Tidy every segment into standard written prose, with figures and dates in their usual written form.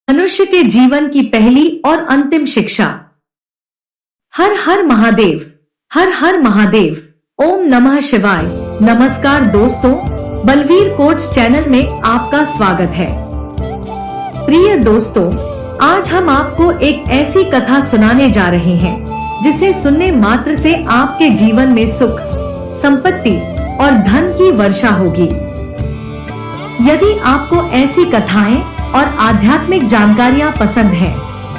मनुष्य के जीवन की पहली और अंतिम शिक्षा। हर हर महादेव, हर हर महादेव, ओम नमः शिवाय। नमस्कार दोस्तों, बलवीर कोट्स चैनल में आपका स्वागत है। प्रिय दोस्तों, आज हम आपको एक ऐसी कथा सुनाने जा रहे हैं जिसे सुनने मात्र से आपके जीवन में सुख, संपत्ति और धन की वर्षा होगी। यदि आपको ऐसी कथाएं और आध्यात्मिक जानकारियां पसंद है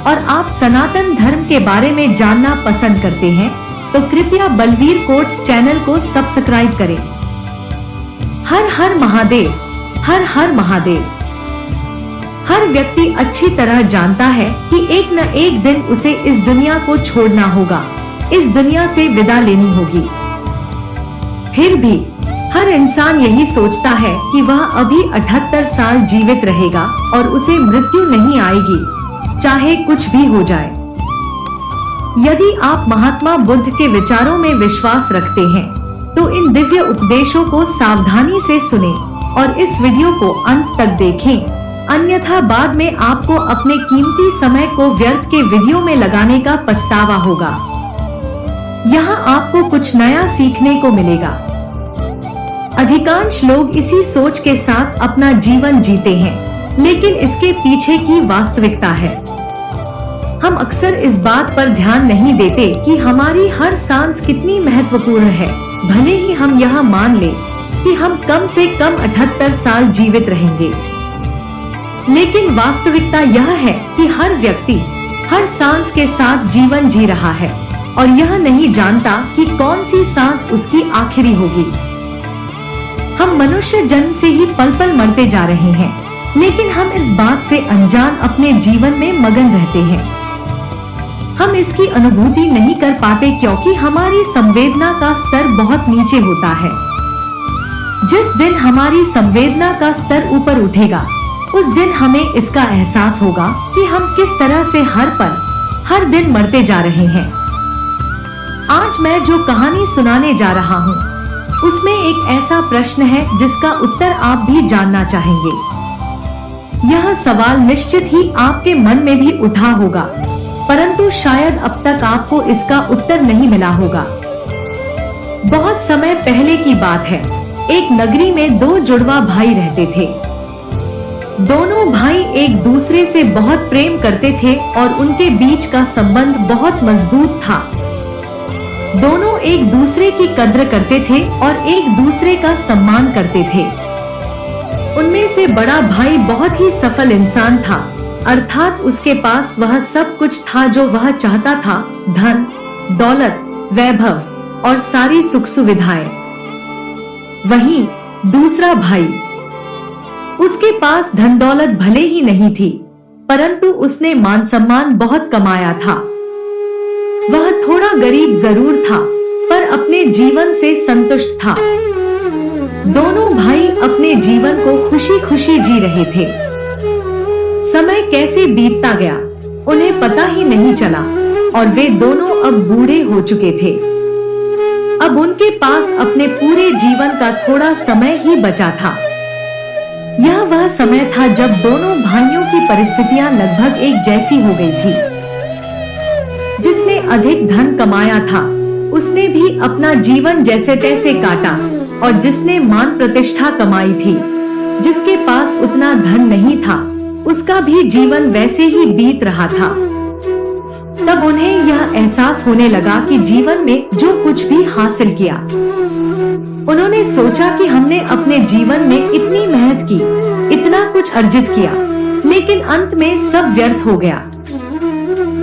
और आप सनातन धर्म के बारे में जानना पसंद करते हैं तो कृपया बलवीर कोट्स चैनल को सब्सक्राइब करें। हर हर महादेव, हर हर महादेव। हर व्यक्ति अच्छी तरह जानता है कि एक न एक दिन उसे इस दुनिया को छोड़ना होगा, इस दुनिया से विदा लेनी होगी। फिर भी हर इंसान यही सोचता है कि वह अभी 78 साल जीवित रहेगा और उसे मृत्यु नहीं आएगी, चाहे कुछ भी हो जाए। यदि आप महात्मा बुद्ध के विचारों में विश्वास रखते हैं तो इन दिव्य उपदेशों को सावधानी से सुनें और इस वीडियो को अंत तक देखें, अन्यथा बाद में आपको अपने कीमती समय को व्यर्थ के वीडियो में लगाने का पछतावा होगा। यहाँ आपको कुछ नया सीखने को मिलेगा। अधिकांश लोग इसी सोच के साथ अपना जीवन जीते हैं, लेकिन इसके पीछे की वास्तविकता है। हम अक्सर इस बात पर ध्यान नहीं देते कि हमारी हर सांस कितनी महत्वपूर्ण है। भले ही हम यह मान लें कि हम कम से कम 78 साल जीवित रहेंगे, लेकिन वास्तविकता यह है कि हर व्यक्ति हर सांस के साथ जीवन जी रहा है और यह नहीं जानता कि कौन सी सांस उसकी आखिरी होगी। हम मनुष्य जन्म से ही पल पल मरते जा रहे हैं, लेकिन हम इस बात से अनजान अपने जीवन में मगन रहते हैं। हम इसकी अनुभूति नहीं कर पाते क्योंकि हमारी संवेदना का स्तर बहुत नीचे होता है। जिस दिन हमारी संवेदना का स्तर ऊपर उठेगा, उस दिन हमें इसका एहसास होगा कि हम किस तरह से हर पल, हर दिन मरते जा रहे हैं। आज मैं जो कहानी सुनाने जा रहा हूँ उसमें एक ऐसा प्रश्न है जिसका उत्तर आप भी जानना चाहेंगे। यह सवाल निश्चित ही आपके मन में भी उठा होगा, परंतु शायद अब तक आपको इसका उत्तर नहीं मिला होगा। बहुत समय पहले की बात है। एक नगरी में दो जुड़वा भाई रहते थे। दोनों भाई एक दूसरे से बहुत प्रेम करते थे और उनके बीच का संबंध बहुत मजबूत था। दोनों एक दूसरे की कद्र करते थे और एक दूसरे का सम्मान करते थे। उनमें से बड़ा भाई बहुत ही सफल इंसान था, अर्थात उसके पास वह सब कुछ था जो वह चाहता था, धन, दौलत, वैभव और सारी सुख सुविधाएं। वहीं दूसरा भाई, उसके पास धन दौलत भले ही नहीं थी, परंतु उसने मान सम्मान बहुत कमाया था। वह थोड़ा गरीब जरूर था, पर अपने जीवन से संतुष्ट था। दोनों भाई अपने जीवन को खुशी खुशी जी रहे थे। समय कैसे बीतता गया उन्हें पता ही नहीं चला और वे दोनों अब बूढ़े हो चुके थे। अब उनके पास अपने पूरे जीवन का थोड़ा समय ही बचा था। यह वह समय था जब दोनों भाइयों की परिस्थितियां लगभग एक जैसी हो गई थी। जिसने अधिक धन कमाया था उसने भी अपना जीवन जैसे तैसे काटा, और जिसने मान प्रतिष्ठा कमाई थी, जिसके पास उतना धन नहीं था, उसका भी जीवन वैसे ही बीत रहा था। तब उन्हें यह एहसास होने लगा कि जीवन में जो कुछ भी हासिल किया, उन्होंने सोचा कि हमने अपने जीवन में इतनी मेहनत की, इतना कुछ अर्जित किया, लेकिन अंत में सब व्यर्थ हो गया।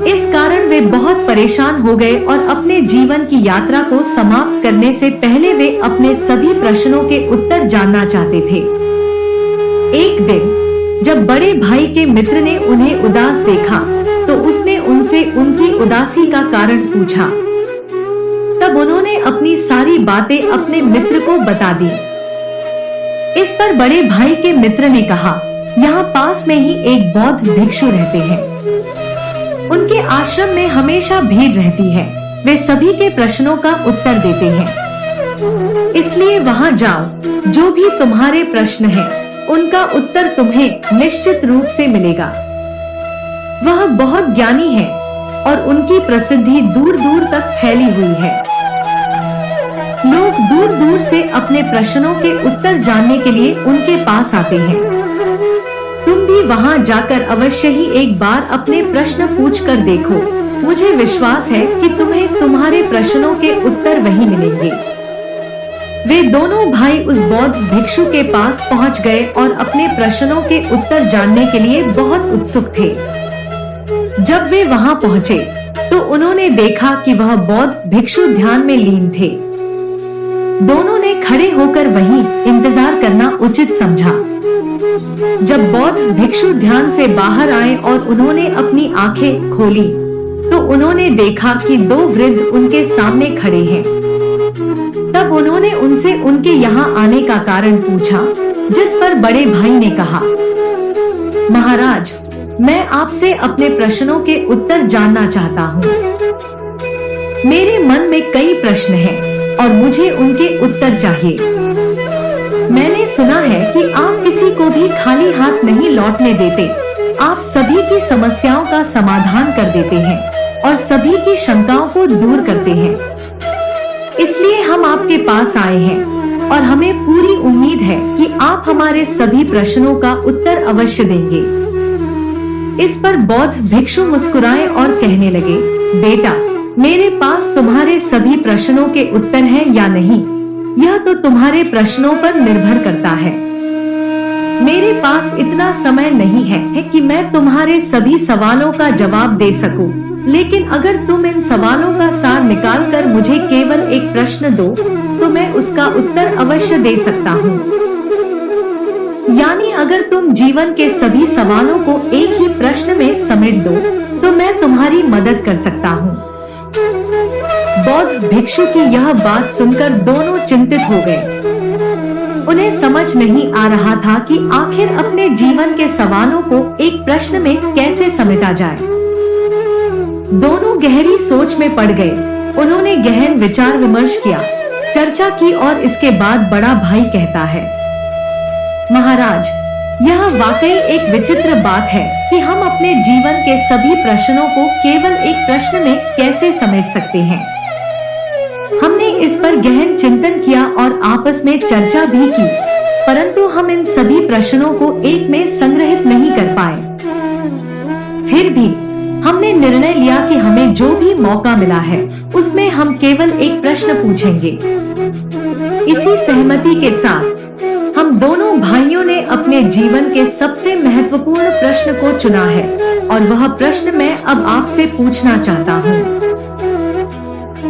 इस कारण वे बहुत परेशान हो गए और अपने जीवन की यात्रा को समाप्त करने से पहले वे अपने सभी प्रश्नों के उत्तर जानना चाहते थे। एक दिन जब बड़े भाई के मित्र ने उन्हें उदास देखा तो उसने उनसे उनकी उदासी का कारण पूछा। तब उन्होंने अपनी सारी बातें अपने मित्र को बता दी। इस पर बड़े भाई के मित्र ने कहा, यहाँ पास में ही एक बौद्ध भिक्षु रहते हैं। उनके आश्रम में हमेशा भीड़ रहती है। वे सभी के प्रश्नों का उत्तर देते हैं, इसलिए वहां जाओ। जो भी तुम्हारे प्रश्न हैं, उनका उत्तर तुम्हें निश्चित रूप से मिलेगा। वह बहुत ज्ञानी है और उनकी प्रसिद्धि दूर दूर तक फैली हुई है। लोग दूर दूर से अपने प्रश्नों के उत्तर जानने के लिए उनके पास आते हैं। तुम भी वहां जाकर अवश्य ही एक बार अपने प्रश्न पूछ कर देखो। मुझे विश्वास है कि तुम्हें तुम्हारे प्रश्नों के उत्तर वहीं मिलेंगे। वे दोनों भाई उस बौद्ध भिक्षु के पास पहुंच गए और अपने प्रश्नों के उत्तर जानने के लिए बहुत उत्सुक थे। जब वे वहां पहुंचे तो उन्होंने देखा कि वह बौद्ध भिक्षु ध्यान में लीन थे। दोनों ने खड़े होकर वहीं इंतजार करना उचित समझा। जब बौद्ध भिक्षु ध्यान से बाहर आए और उन्होंने अपनी आंखें खोली तो उन्होंने देखा कि दो वृद्ध उनके सामने खड़े हैं। तब उन्होंने उनसे उनके यहाँ आने का कारण पूछा, जिस पर बड़े भाई ने कहा, महाराज, मैं आपसे अपने प्रश्नों के उत्तर जानना चाहता हूँ। मेरे मन में कई प्रश्न हैं और मुझे उनके उत्तर चाहिए। मैंने सुना है कि आप किसी को भी खाली हाथ नहीं लौटने देते। आप सभी की समस्याओं का समाधान कर देते हैं और सभी की शंकाओं को दूर करते हैं। इसलिए हम आपके पास आए हैं और हमें पूरी उम्मीद है कि आप हमारे सभी प्रश्नों का उत्तर अवश्य देंगे। इस पर बौद्ध भिक्षु मुस्कुराए और कहने लगे, बेटा, मेरे पास तुम्हारे सभी प्रश्नों के उत्तर हैं या नहीं, यह तो तुम्हारे प्रश्नों पर निर्भर करता है। मेरे पास इतना समय नहीं है कि मैं तुम्हारे सभी सवालों का जवाब दे सकूं, लेकिन अगर तुम इन सवालों का सार निकाल कर मुझे केवल एक प्रश्न दो तो मैं उसका उत्तर अवश्य दे सकता हूँ। यानी अगर तुम जीवन के सभी सवालों को एक ही प्रश्न में समेट दो तो मैं तुम्हारी मदद कर सकता हूँ। बौद्ध भिक्षु की यह बात सुनकर दोनों चिंतित हो गए। उन्हें समझ नहीं आ रहा था कि आखिर अपने जीवन के सवालों को एक प्रश्न में कैसे समेटा जाए। दोनों गहरी सोच में पड़ गए। उन्होंने गहन विचार विमर्श किया, चर्चा की और इसके बाद बड़ा भाई कहता है, महाराज, यह वाकई एक विचित्र बात है कि हम अपने जीवन के सभी प्रश्नों को केवल एक प्रश्न में कैसे समेट सकते हैं। हमने इस पर गहन चिंतन किया और आपस में चर्चा भी की, परंतु हम इन सभी प्रश्नों को एक में संग्रहित नहीं कर पाए। फिर भी हमने निर्णय लिया कि हमें जो भी मौका मिला है उसमें हम केवल एक प्रश्न पूछेंगे। इसी सहमति के साथ हम दोनों भाइयों ने अपने जीवन के सबसे महत्वपूर्ण प्रश्न को चुना है और वह प्रश्न मैं अब आपसे पूछना चाहता हूँ।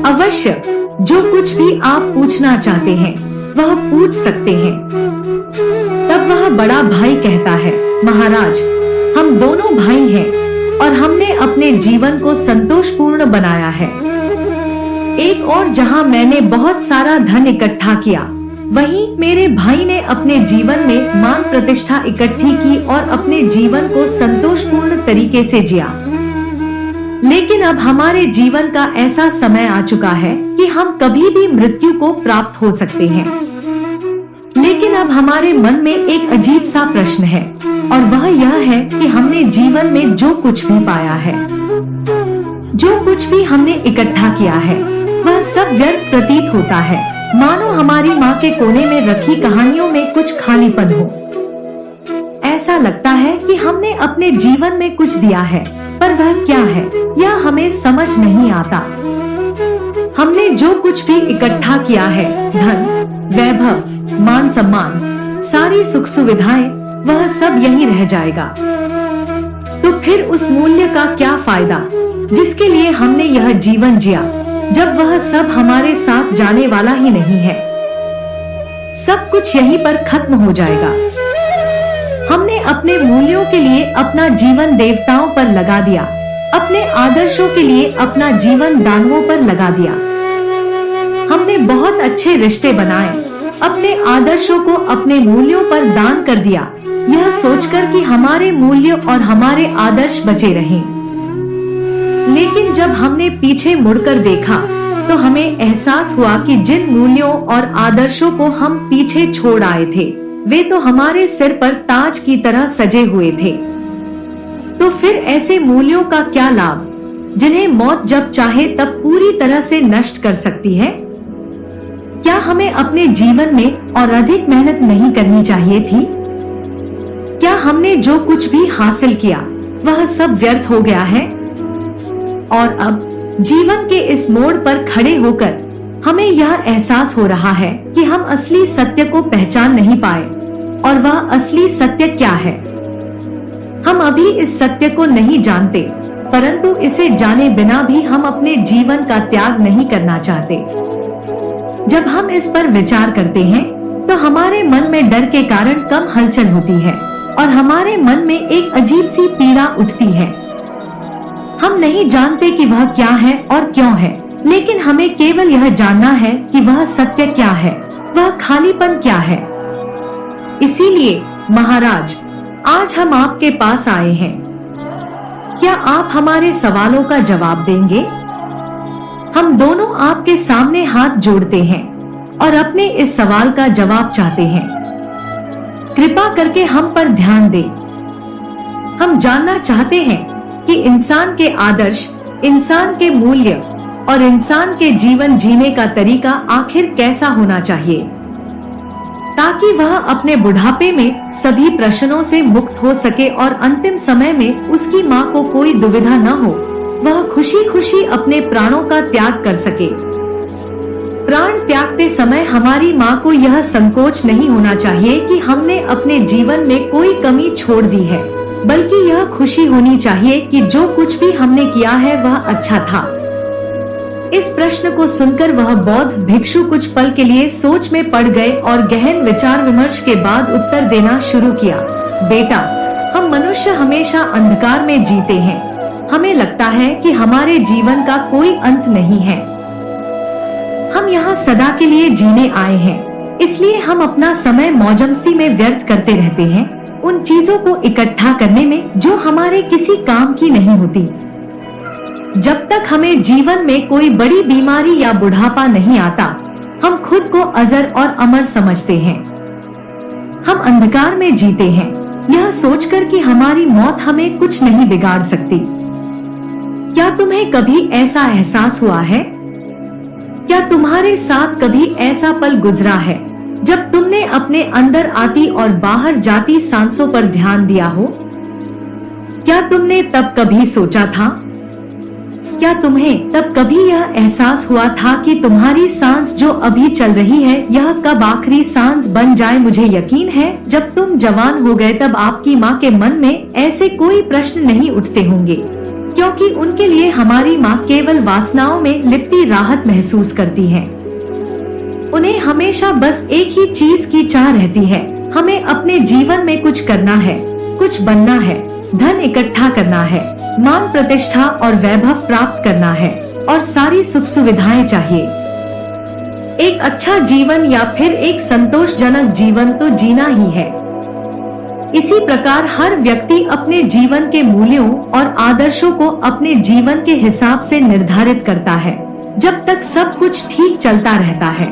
अवश्य जो कुछ भी आप पूछना चाहते हैं वह पूछ सकते हैं। तब वह बड़ा भाई कहता है, महाराज, हम दोनों भाई हैं और हमने अपने जीवन को संतोषपूर्ण बनाया है। एक और जहां मैंने बहुत सारा धन इकट्ठा किया, वहीं मेरे भाई ने अपने जीवन में मान प्रतिष्ठा इकट्ठी की और अपने जीवन को संतोषपूर्ण तरीके से जिया। लेकिन अब हमारे जीवन का ऐसा समय आ चुका है कि हम कभी भी मृत्यु को प्राप्त हो सकते हैं। लेकिन अब हमारे मन में एक अजीब सा प्रश्न है और वह यह है कि हमने जीवन में जो कुछ भी पाया है, जो कुछ भी हमने इकट्ठा किया है, वह सब व्यर्थ प्रतीत होता है, मानो हमारी माँ के कोने में रखी कहानियों में कुछ खालीपन हो। ऐसा लगता है कि हमने अपने जीवन में कुछ दिया है, पर वह क्या है यह हमें समझ नहीं आता। हमने जो कुछ भी इकट्ठा किया है, धन, वैभव, मान सम्मान, सारी सुख सुविधाएं, वह सब यहीं रह जाएगा। तो फिर उस मूल्य का क्या फायदा जिसके लिए हमने यह जीवन जिया, जब वह सब हमारे साथ जाने वाला ही नहीं है। सब कुछ यहीं पर खत्म हो जाएगा। हमने अपने मूल्यों के लिए अपना जीवन देवताओं पर लगा दिया, अपने आदर्शों के लिए अपना जीवन दानवों पर लगा दिया। हमने बहुत अच्छे रिश्ते बनाए, अपने आदर्शों को अपने मूल्यों पर दान कर दिया, यह सोचकर कि हमारे मूल्य और हमारे आदर्श बचे रहें। लेकिन जब हमने पीछे मुड़कर देखा तो हमें एहसास हुआ कि जिन मूल्यों और आदर्शों को हम पीछे छोड़ आए थे, वे तो हमारे सिर पर ताज की तरह सजे हुए थे। तो फिर ऐसे मूल्यों का क्या लाभ जिन्हें मौत जब चाहे तब पूरी तरह से नष्ट कर सकती है? क्या हमें अपने जीवन में और अधिक मेहनत नहीं करनी चाहिए थी? क्या हमने जो कुछ भी हासिल किया वह सब व्यर्थ हो गया है? और अब जीवन के इस मोड़ पर खड़े होकर हमें यह एहसास हो रहा है कि हम असली सत्य को पहचान नहीं पाए। और वह असली सत्य क्या है? हम अभी इस सत्य को नहीं जानते, परंतु इसे जाने बिना भी हम अपने जीवन का त्याग नहीं करना चाहते। जब हम इस पर विचार करते हैं तो हमारे मन में डर के कारण कम हलचल होती है और हमारे मन में एक अजीब सी पीड़ा उठती है। हम नहीं जानते कि वह क्या है और क्यों है, लेकिन हमें केवल यह जानना है कि वह सत्य क्या है, वह खालीपन क्या है। इसीलिए महाराज, आज हम आपके पास आए हैं। क्या आप हमारे सवालों का जवाब देंगे? हम दोनों आपके सामने हाथ जोड़ते हैं और अपने इस सवाल का जवाब चाहते हैं। कृपा करके हम पर ध्यान दें। हम जानना चाहते हैं कि इंसान के आदर्श, इंसान के मूल्य और इंसान के जीवन जीने का तरीका आखिर कैसा होना चाहिए, ताकि वह अपने बुढ़ापे में सभी प्रश्नों से मुक्त हो सके और अंतिम समय में उसकी माँ को कोई दुविधा न हो, वह खुशी खुशी अपने प्राणों का त्याग कर सके। प्राण त्यागते समय हमारी माँ को यह संकोच नहीं होना चाहिए कि हमने अपने जीवन में कोई कमी छोड़ दी है, बल्कि यह खुशी होनी चाहिए कि जो कुछ भी हमने किया है वह अच्छा था। इस प्रश्न को सुनकर वह बौद्ध भिक्षु कुछ पल के लिए सोच में पड़ गए और गहन विचार विमर्श के बाद उत्तर देना शुरू किया। बेटा, हम मनुष्य हमेशा अंधकार में जीते हैं। हमें लगता है कि हमारे जीवन का कोई अंत नहीं है। हम यहाँ सदा के लिए जीने आए हैं, इसलिए हम अपना समय मौजमस्ती में व्यर्थ करते रहते हैं, उन चीजों को इकट्ठा करने में जो हमारे किसी काम की नहीं होती। जब तक हमें जीवन में कोई बड़ी बीमारी या बुढ़ापा नहीं आता, हम खुद को अजर और अमर समझते हैं। हम अंधकार में जीते हैं, यह सोचकर कि हमारी मौत हमें कुछ नहीं बिगाड़ सकती। क्या तुम्हें कभी ऐसा एहसास हुआ है? क्या तुम्हारे साथ कभी ऐसा पल गुजरा है जब तुमने अपने अंदर आती और बाहर जाती सांसों पर ध्यान दिया हो? क्या तुमने तब कभी सोचा था? क्या तुम्हें तब कभी यह एहसास हुआ था कि तुम्हारी सांस जो अभी चल रही है यह कब आखिरी सांस बन जाए? मुझे यकीन है जब तुम जवान हो गए तब आपकी माँ के मन में ऐसे कोई प्रश्न नहीं उठते होंगे, क्योंकि उनके लिए हमारी माँ केवल वासनाओं में लिपटी राहत महसूस करती है। उन्हें हमेशा बस एक ही चीज की चाह रहती है, हमें अपने जीवन में कुछ करना है, कुछ बनना है, धन इकट्ठा करना है, मान प्रतिष्ठा और वैभव प्राप्त करना है और सारी सुख सुविधाएं चाहिए। एक अच्छा जीवन या फिर एक संतोषजनक जीवन तो जीना ही है। इसी प्रकार हर व्यक्ति अपने जीवन के मूल्यों और आदर्शों को अपने जीवन के हिसाब से निर्धारित करता है, जब तक सब कुछ ठीक चलता रहता है।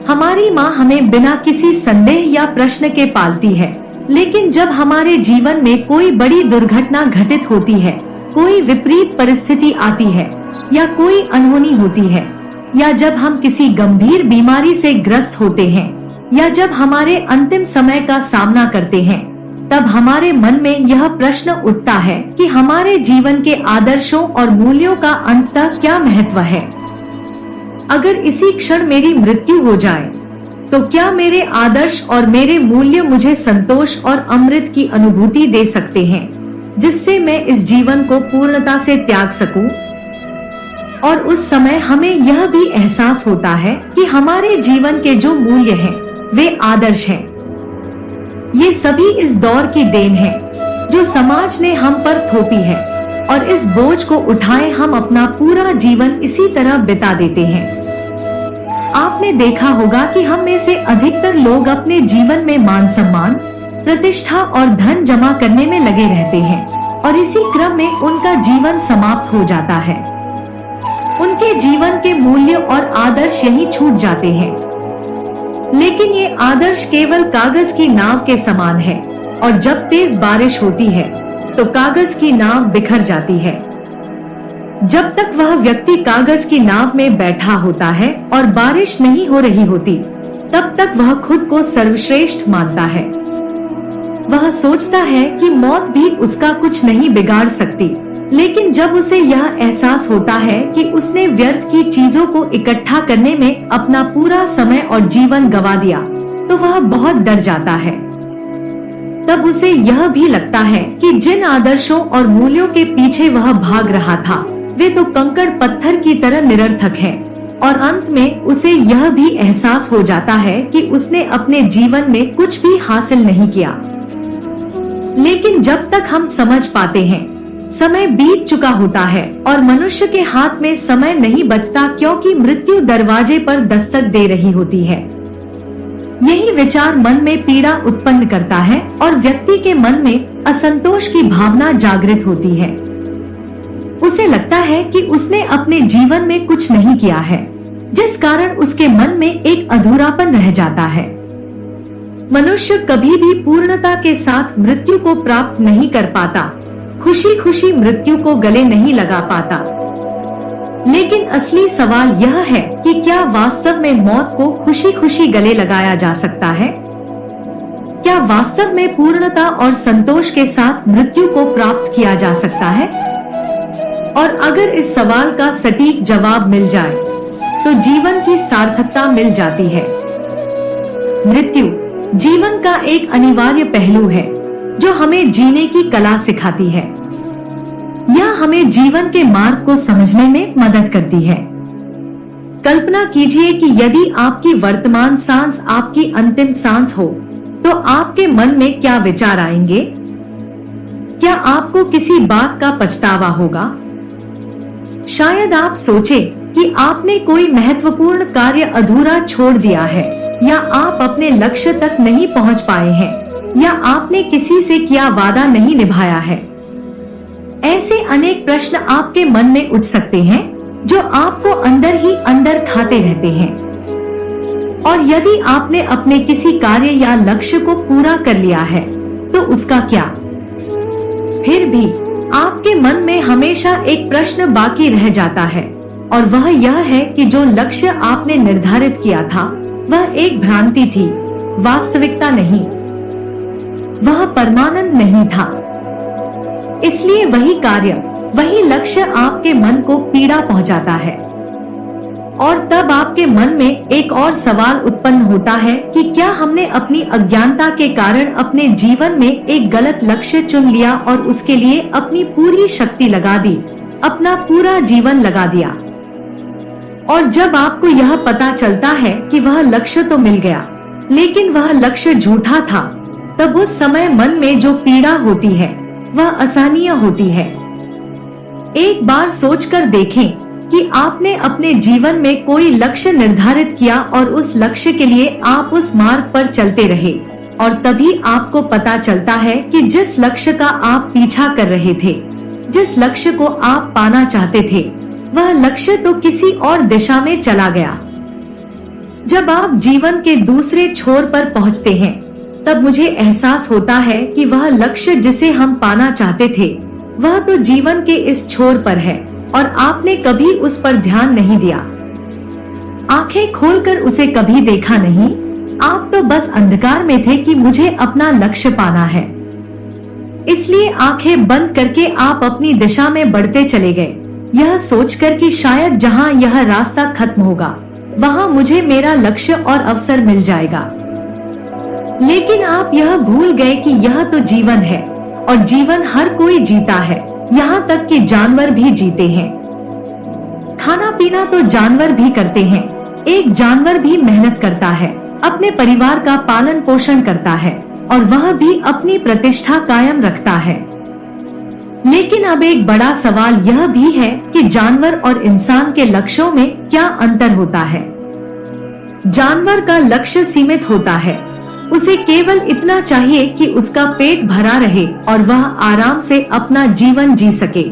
हमारी माँ हमें बिना किसी संदेह या प्रश्न के पालती है, लेकिन जब हमारे जीवन में कोई बड़ी दुर्घटना घटित होती है, कोई विपरीत परिस्थिति आती है या कोई अनहोनी होती है, या जब हम किसी गंभीर बीमारी से ग्रस्त होते हैं, या जब हमारे अंतिम समय का सामना करते हैं, तब हमारे मन में यह प्रश्न उठता है कि हमारे जीवन के आदर्शों और मूल्यों का अंततः क्या महत्व है। अगर इसी क्षण मेरी मृत्यु हो जाए तो क्या मेरे आदर्श और मेरे मूल्य मुझे संतोष और अमृत की अनुभूति दे सकते हैं, जिससे मैं इस जीवन को पूर्णता से त्याग सकूं? और उस समय हमें यह भी एहसास होता है कि हमारे जीवन के जो मूल्य हैं, वे आदर्श हैं। ये सभी इस दौर की देन है जो समाज ने हम पर थोपी है, और इस बोझ को उठाए हम अपना पूरा जीवन इसी तरह बिता देते हैं। आपने देखा होगा कि हम में से अधिकतर लोग अपने जीवन में मान सम्मान, प्रतिष्ठा और धन जमा करने में लगे रहते हैं, और इसी क्रम में उनका जीवन समाप्त हो जाता है। उनके जीवन के मूल्य और आदर्श यहीं छूट जाते हैं। लेकिन ये आदर्श केवल कागज की नाव के समान है, और जब तेज बारिश होती है तो कागज की नाव बिखर जाती है। जब तक वह व्यक्ति कागज की नाव में बैठा होता है और बारिश नहीं हो रही होती, तब तक वह खुद को सर्वश्रेष्ठ मानता है। वह सोचता है कि मौत भी उसका कुछ नहीं बिगाड़ सकती, लेकिन जब उसे यह एहसास होता है कि उसने व्यर्थ की चीजों को इकट्ठा करने में अपना पूरा समय और जीवन गंवा दिया, तो वह बहुत डर जाता है। तब उसे यह भी लगता है कि जिन आदर्शों और मूल्यों के पीछे वह भाग रहा था, वे तो कंकड़ पत्थर की तरह निरर्थक हैं, और अंत में उसे यह भी एहसास हो जाता है कि उसने अपने जीवन में कुछ भी हासिल नहीं किया। लेकिन जब तक हम समझ पाते हैं, समय बीत चुका होता है और मनुष्य के हाथ में समय नहीं बचता, क्योंकि मृत्यु दरवाजे पर दस्तक दे रही होती है। यही विचार मन में पीड़ा उत्पन्न करता है और व्यक्ति के मन में असंतोष की भावना जागृत होती है। उसे लगता है कि उसने अपने जीवन में कुछ नहीं किया है, जिस कारण उसके मन में एक अधूरापन रह जाता है। मनुष्य कभी भी पूर्णता के साथ मृत्यु को प्राप्त नहीं कर पाता, खुशी खुशी मृत्यु को गले नहीं लगा पाता। लेकिन असली सवाल यह है कि क्या वास्तव में मौत को खुशी खुशी गले लगाया जा सकता है? क्या वास्तव में पूर्णता और संतोष के साथ मृत्यु को प्राप्त किया जा सकता है? और अगर इस सवाल का सटीक जवाब मिल जाए, तो जीवन की सार्थकता मिल जाती है। मृत्यु जीवन का एक अनिवार्य पहलू है, जो हमें जीने की कला सिखाती है। यह हमें जीवन के मार्ग को समझने में मदद करती है। कल्पना कीजिए कि यदि आपकी वर्तमान सांस आपकी अंतिम सांस हो, तो आपके मन में क्या विचार आएंगे? क्या आपको किसी बात का पछतावा होगा? शायद आप सोचें कि आपने कोई महत्वपूर्ण कार्य अधूरा छोड़ दिया है, या आप अपने लक्ष्य तक नहीं पहुंच पाए हैं, या आपने किसी से किया वादा नहीं निभाया है। ऐसे अनेक प्रश्न आपके मन में उठ सकते हैं, जो आपको अंदर ही अंदर खाते रहते हैं। और यदि आपने अपने किसी कार्य या लक्ष्य को पूरा कर लिया है, तो उसका क्या? फिर भी आपके मन में हमेशा एक प्रश्न बाकी रह जाता है, और वह यह है कि जो लक्ष्य आपने निर्धारित किया था, वह एक भ्रांति थी, वास्तविकता नहीं। वह परमानंद नहीं था। इसलिए वही कार्य, वही लक्ष्य आपके मन को पीड़ा पहुंचाता है। और तब आपके मन में एक और सवाल उत्पन्न होता है कि क्या हमने अपनी अज्ञानता के कारण अपने जीवन में एक गलत लक्ष्य चुन लिया और उसके लिए अपनी पूरी शक्ति लगा दी, अपना पूरा जीवन लगा दिया। और जब आपको यह पता चलता है कि वह लक्ष्य तो मिल गया, लेकिन वह लक्ष्य झूठा था, तब उस समय मन में जो पीड़ा होती है, वह असहनीय होती है। एक बार सोचकर देखें कि आपने अपने जीवन में कोई लक्ष्य निर्धारित किया और उस लक्ष्य के लिए आप उस मार्ग पर चलते रहे, और तभी आपको पता चलता है कि जिस लक्ष्य का आप पीछा कर रहे थे, जिस लक्ष्य को आप पाना चाहते थे, वह लक्ष्य तो किसी और दिशा में चला गया। जब आप जीवन के दूसरे छोर पर पहुंचते हैं, तब मुझे एहसास होता है कि वह लक्ष्य जिसे हम पाना चाहते थे, वह तो जीवन के इस छोर पर है, और आपने कभी उस पर ध्यान नहीं दिया। आंखें खोलकर उसे कभी देखा नहीं। आप तो बस अंधकार में थे कि मुझे अपना लक्ष्य पाना है। इसलिए आंखें बंद करके आप अपनी दिशा में बढ़ते चले गए, यह सोचकर कि शायद जहां यह रास्ता खत्म होगा, वहां मुझे मेरा लक्ष्य और अवसर मिल जाएगा। लेकिन आप यह भूल गए कि यह तो जीवन है, और जीवन हर कोई जीता है, यहाँ तक कि जानवर भी जीते हैं। खाना पीना तो जानवर भी करते हैं। एक जानवर भी मेहनत करता है, अपने परिवार का पालन पोषण करता है, और वह भी अपनी प्रतिष्ठा कायम रखता है। लेकिन अब एक बड़ा सवाल यह भी है कि जानवर और इंसान के लक्ष्यों में क्या अंतर होता है। जानवर का लक्ष्य सीमित होता है। उसे केवल इतना चाहिए कि उसका पेट भरा रहे और वह आराम से अपना जीवन जी सके।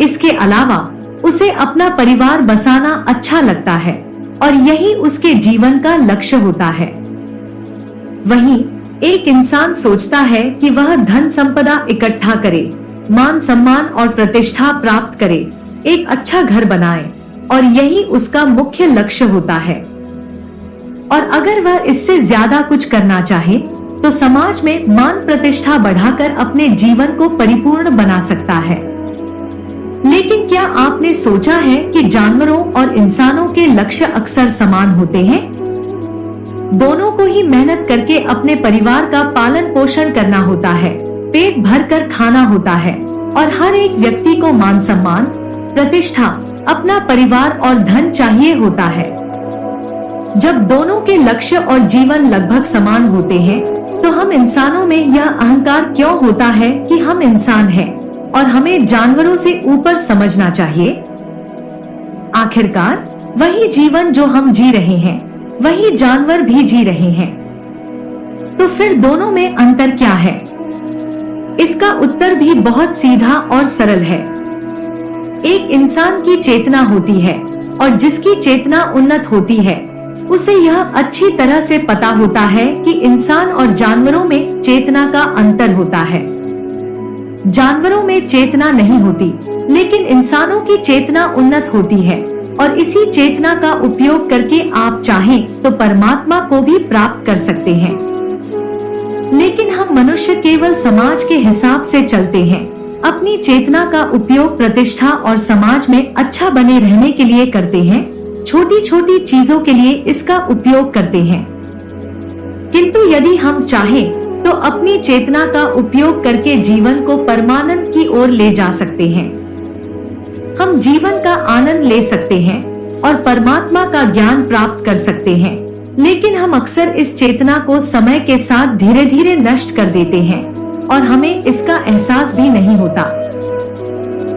इसके अलावा उसे अपना परिवार बसाना अच्छा लगता है, और यही उसके जीवन का लक्ष्य होता है। वहीं एक इंसान सोचता है कि वह धन संपदा इकट्ठा करे, मान सम्मान और प्रतिष्ठा प्राप्त करे, एक अच्छा घर बनाए और यही उसका मुख्य लक्ष्य होता है। और अगर वह इससे ज्यादा कुछ करना चाहे तो समाज में मान प्रतिष्ठा बढ़ाकर अपने जीवन को परिपूर्ण बना सकता है। लेकिन क्या आपने सोचा है कि जानवरों और इंसानों के लक्ष्य अक्सर समान होते हैं? दोनों को ही मेहनत करके अपने परिवार का पालन पोषण करना होता है, पेट भरकर खाना होता है और हर एक व्यक्ति को मान सम्मान, प्रतिष्ठा, अपना परिवार और धन चाहिए होता है। जब दोनों के लक्ष्य और जीवन लगभग समान होते हैं, तो हम इंसानों में यह अहंकार क्यों होता है कि हम इंसान हैं और हमें जानवरों से ऊपर समझना चाहिए? आखिरकार वही जीवन जो हम जी रहे हैं, वही जानवर भी जी रहे हैं। तो फिर दोनों में अंतर क्या है? इसका उत्तर भी बहुत सीधा और सरल है। एक इंसान की चेतना होती है और जिसकी चेतना उन्नत होती है, उसे यह अच्छी तरह से पता होता है कि इंसान और जानवरों में चेतना का अंतर होता है। जानवरों में चेतना नहीं होती, लेकिन इंसानों की चेतना उन्नत होती है और इसी चेतना का उपयोग करके आप चाहें तो परमात्मा को भी प्राप्त कर सकते हैं। लेकिन हम मनुष्य केवल समाज के हिसाब से चलते हैं, अपनी चेतना का उपयोग प्रतिष्ठा और समाज में अच्छा बने रहने के लिए करते हैं, छोटी छोटी चीजों के लिए इसका उपयोग करते हैं। किंतु यदि हम चाहें तो अपनी चेतना का उपयोग करके जीवन को परमानंद की ओर ले जा सकते हैं। हम जीवन का आनंद ले सकते हैं और परमात्मा का ज्ञान प्राप्त कर सकते हैं, लेकिन हम अक्सर इस चेतना को समय के साथ धीरे धीरे नष्ट कर देते हैं और हमें इसका एहसास भी नहीं होता।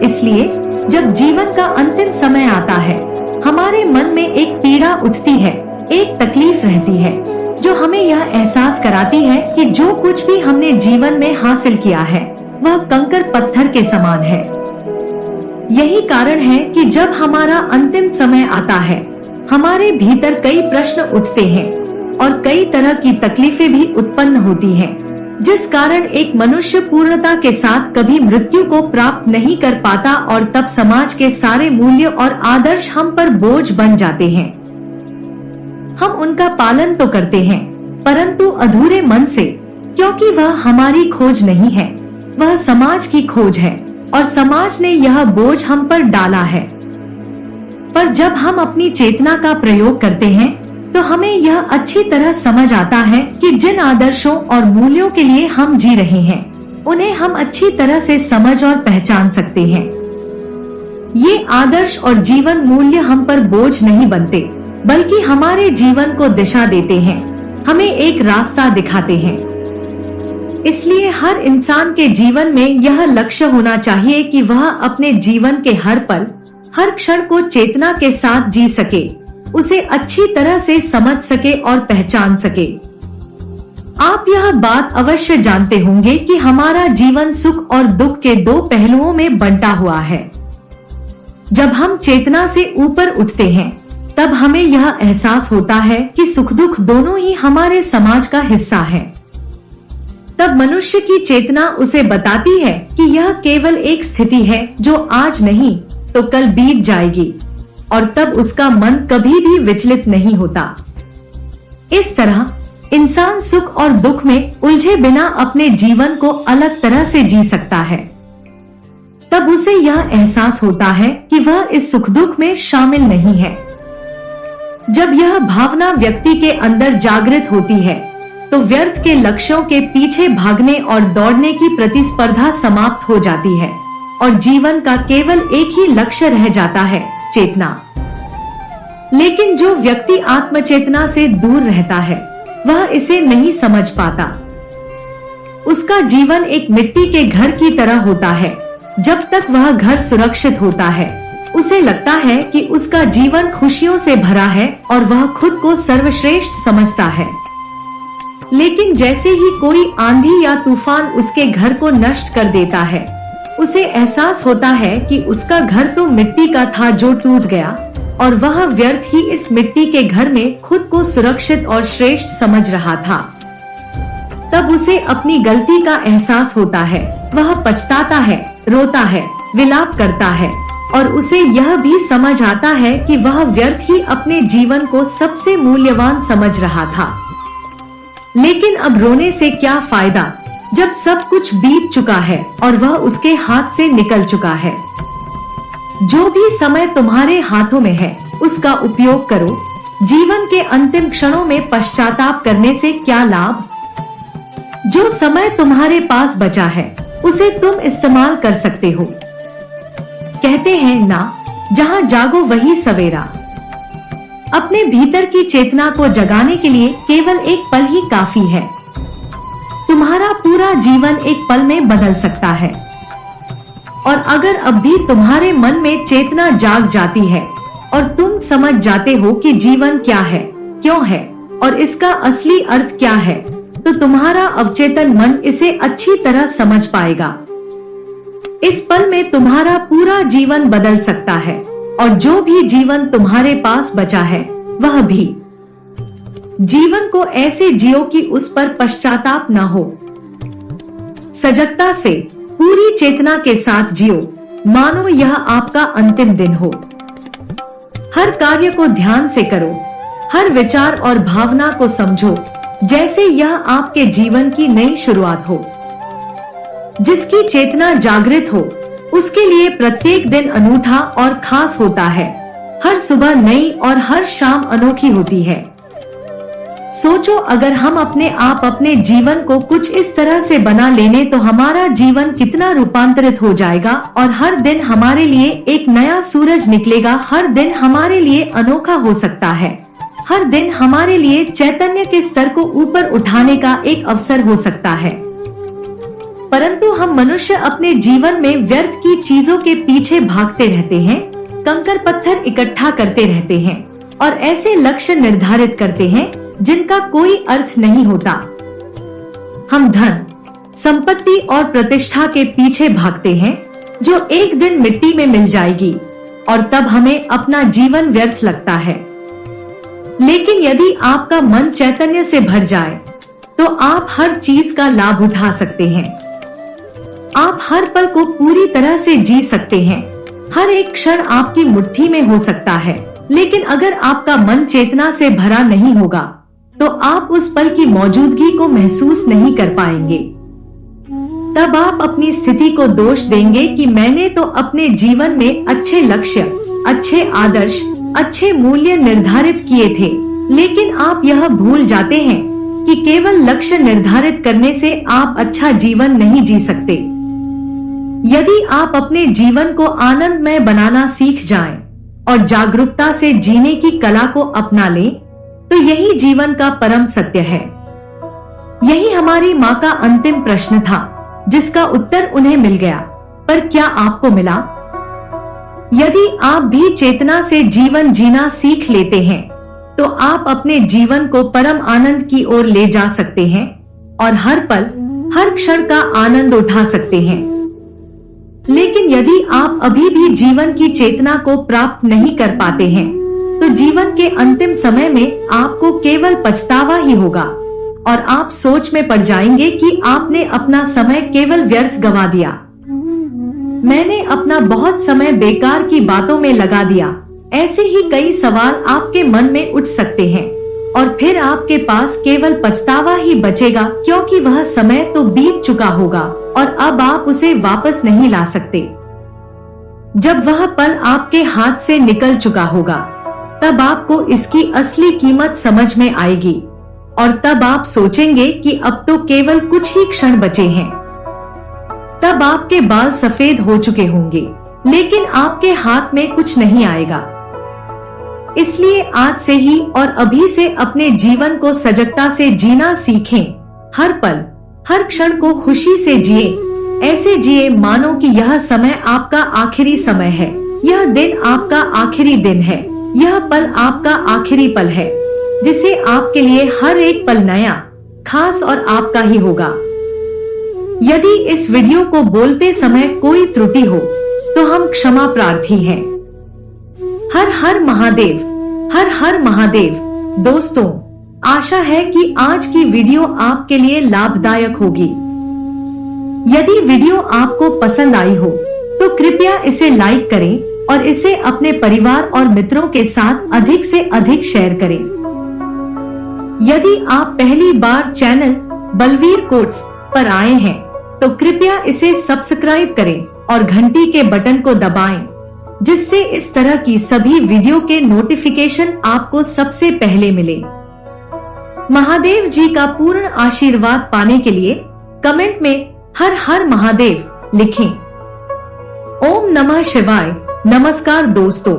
इसलिए जब जीवन का अंतिम समय आता है, हमारे मन में एक पीड़ा उठती है, एक तकलीफ रहती है, जो हमें यह एहसास कराती है कि जो कुछ भी हमने जीवन में हासिल किया है, वह कंकर पत्थर के समान है। यही कारण है कि जब हमारा अंतिम समय आता है, हमारे भीतर कई प्रश्न उठते हैं और कई तरह की तकलीफें भी उत्पन्न होती हैं, जिस कारण एक मनुष्य पूर्णता के साथ कभी मृत्यु को प्राप्त नहीं कर पाता और तब समाज के सारे मूल्य और आदर्श हम पर बोझ बन जाते हैं। हम उनका पालन तो करते हैं, परंतु अधूरे मन से, क्योंकि वह हमारी खोज नहीं है, वह समाज की खोज है और समाज ने यह बोझ हम पर डाला है। पर जब हम अपनी चेतना का प्रयोग करते हैं तो हमें यह अच्छी तरह समझ आता है कि जिन आदर्शों और मूल्यों के लिए हम जी रहे हैं, उन्हें हम अच्छी तरह से समझ और पहचान सकते हैं। ये आदर्श और जीवन मूल्य हम पर बोझ नहीं बनते, बल्कि हमारे जीवन को दिशा देते हैं, हमें एक रास्ता दिखाते हैं। इसलिए हर इंसान के जीवन में यह लक्ष्य होना चाहिए कि वह अपने जीवन के हर पल, हर क्षण को चेतना के साथ जी सके, उसे अच्छी तरह से समझ सके और पहचान सके। आप यह बात अवश्य जानते होंगे कि हमारा जीवन सुख और दुख के दो पहलुओं में बंटा हुआ है। जब हम चेतना से ऊपर उठते हैं, तब हमें यह एहसास होता है कि सुख दुख दोनों ही हमारे समाज का हिस्सा है। तब मनुष्य की चेतना उसे बताती है कि यह केवल एक स्थिति है जो आज नहीं तो कल बीत जाएगी, और तब उसका मन कभी भी विचलित नहीं होता। इस तरह इंसान सुख और दुख में उलझे बिना अपने जीवन को अलग तरह से जी सकता है। तब उसे यह एहसास होता है कि वह इस सुख दुख में शामिल नहीं है। जब यह भावना व्यक्ति के अंदर जागृत होती है, तो व्यर्थ के लक्ष्यों के पीछे भागने और दौड़ने की प्रतिस्पर्धा समाप्त हो जाती है और जीवन का केवल एक ही लक्ष्य रह जाता है, चेतना। लेकिन जो व्यक्ति आत्मचेतना से दूर रहता है, वह इसे नहीं समझ पाता। उसका जीवन एक मिट्टी के घर की तरह होता है। जब तक वह घर सुरक्षित होता है, उसे लगता है कि उसका जीवन खुशियों से भरा है और वह खुद को सर्वश्रेष्ठ समझता है। लेकिन जैसे ही कोई आंधी या तूफान उसके घर को नष्ट कर देता है, उसे एहसास होता है कि उसका घर तो मिट्टी का था जो टूट गया और वह व्यर्थ ही इस मिट्टी के घर में खुद को सुरक्षित और श्रेष्ठ समझ रहा था। तब उसे अपनी गलती का एहसास होता है। वह पछताता है, रोता है, विलाप करता है और उसे यह भी समझ आता है कि वह व्यर्थ ही अपने जीवन को सबसे मूल्यवान समझ रहा था। लेकिन अब रोने से क्या फायदा जब सब कुछ बीत चुका है और वह उसके हाथ से निकल चुका है। जो भी समय तुम्हारे हाथों में है उसका उपयोग करो। जीवन के अंतिम क्षणों में पश्चाताप करने से क्या लाभ। जो समय तुम्हारे पास बचा है उसे तुम इस्तेमाल कर सकते हो। कहते हैं ना, जहाँ जागो वही सवेरा। अपने भीतर की चेतना को जगाने के लिए केवल एक पल ही काफी है। तुम्हारा पूरा जीवन एक पल में बदल सकता है। और अगर अब भी तुम्हारे मन में चेतना जाग जाती है और तुम समझ जाते हो कि जीवन क्या है, क्यों है और इसका असली अर्थ क्या है, तो तुम्हारा अवचेतन मन इसे अच्छी तरह समझ पाएगा। इस पल में तुम्हारा पूरा जीवन बदल सकता है और जो भी जीवन तुम्हारे पास बचा है वह भी। जीवन को ऐसे जियो कि उस पर पश्चाताप न हो। सजगता से, पूरी चेतना के साथ जियो, मानो यह आपका अंतिम दिन हो। हर कार्य को ध्यान से करो, हर विचार और भावना को समझो जैसे यह आपके जीवन की नई शुरुआत हो। जिसकी चेतना जागृत हो उसके लिए प्रत्येक दिन अनूठा और खास होता है। हर सुबह नई और हर शाम अनोखी होती है। सोचो, अगर हम अपने जीवन को कुछ इस तरह से बना लेने तो हमारा जीवन कितना रूपांतरित हो जाएगा और हर दिन हमारे लिए एक नया सूरज निकलेगा। हर दिन हमारे लिए अनोखा हो सकता है। हर दिन हमारे लिए चैतन्य के स्तर को ऊपर उठाने का एक अवसर हो सकता है। परंतु हम मनुष्य अपने जीवन में व्यर्थ की चीजों के पीछे भागते रहते हैं, कंकर पत्थर इकट्ठा करते रहते हैं और ऐसे लक्ष्य निर्धारित करते हैं जिनका कोई अर्थ नहीं होता। हम धन, संपत्ति और प्रतिष्ठा के पीछे भागते हैं जो एक दिन मिट्टी में मिल जाएगी और तब हमें अपना जीवन व्यर्थ लगता है। लेकिन यदि आपका मन चैतन्य से भर जाए तो आप हर चीज का लाभ उठा सकते हैं। आप हर पल को पूरी तरह से जी सकते हैं। हर एक क्षण आपकी मुट्ठी में हो सकता है। लेकिन अगर आपका मन चेतना से भरा नहीं होगा तो आप उस पल की मौजूदगी को महसूस नहीं कर पाएंगे। तब आप अपनी स्थिति को दोष देंगे कि मैंने तो अपने जीवन में अच्छे लक्ष्य, अच्छे आदर्श, अच्छे मूल्य निर्धारित किए थे। लेकिन आप यह भूल जाते हैं कि केवल लक्ष्य निर्धारित करने से आप अच्छा जीवन नहीं जी सकते। यदि आप अपने जीवन को आनंदमय बनाना सीख जाएं और जागरूकता से जीने की कला को अपना लें, तो यही जीवन का परम सत्य है। यही हमारी माँ का अंतिम प्रश्न था जिसका उत्तर उन्हें मिल गया। पर क्या आपको मिला? यदि आप भी चेतना से जीवन जीना सीख लेते हैं तो आप अपने जीवन को परम आनंद की ओर ले जा सकते हैं और हर पल, हर क्षण का आनंद उठा सकते हैं। लेकिन यदि आप अभी भी जीवन की चेतना को प्राप्त नहीं कर पाते हैं तो जीवन के अंतिम समय में आपको केवल पछतावा ही होगा और आप सोच में पड़ जाएंगे कि आपने अपना समय केवल व्यर्थ गवा दिया। मैंने अपना बहुत समय बेकार की बातों में लगा दिया। ऐसे ही कई सवाल आपके मन में उठ सकते हैं और फिर आपके पास केवल पछतावा ही बचेगा, क्योंकि वह समय तो बीत चुका होगा और अब आप उसे वापस नहीं ला सकते। जब वह पल आपके हाथ से निकल चुका होगा तब आपको इसकी असली कीमत समझ में आएगी और तब आप सोचेंगे कि अब तो केवल कुछ ही क्षण बचे हैं। तब आपके बाल सफेद हो चुके होंगे लेकिन आपके हाथ में कुछ नहीं आएगा। इसलिए आज से ही और अभी से अपने जीवन को सजगता से जीना सीखें। हर पल, हर क्षण को खुशी से जिए। ऐसे जिए मानो कि यह समय आपका आखिरी समय है, यह दिन आपका आखिरी दिन है, यह पल आपका आखिरी पल है, जिसे आपके लिए हर एक पल नया, खास और आपका ही होगा। यदि इस वीडियो को बोलते समय कोई त्रुटि हो तो हम क्षमा प्रार्थी हैं। हर हर महादेव, हर हर महादेव। दोस्तों, आशा है कि आज की वीडियो आपके लिए लाभदायक होगी। यदि वीडियो आपको पसंद आई हो तो कृपया इसे लाइक करें और इसे अपने परिवार और मित्रों के साथ अधिक से अधिक शेयर करें। यदि आप पहली बार चैनल बलवीर कोट्स पर आए हैं तो कृपया इसे सब्सक्राइब करें और घंटी के बटन को दबाएं, जिससे इस तरह की सभी वीडियो के नोटिफिकेशन आपको सबसे पहले मिले। महादेव जी का पूर्ण आशीर्वाद पाने के लिए कमेंट में हर हर महादेव लिखें। ओम नमः शिवाय। नमस्कार दोस्तों।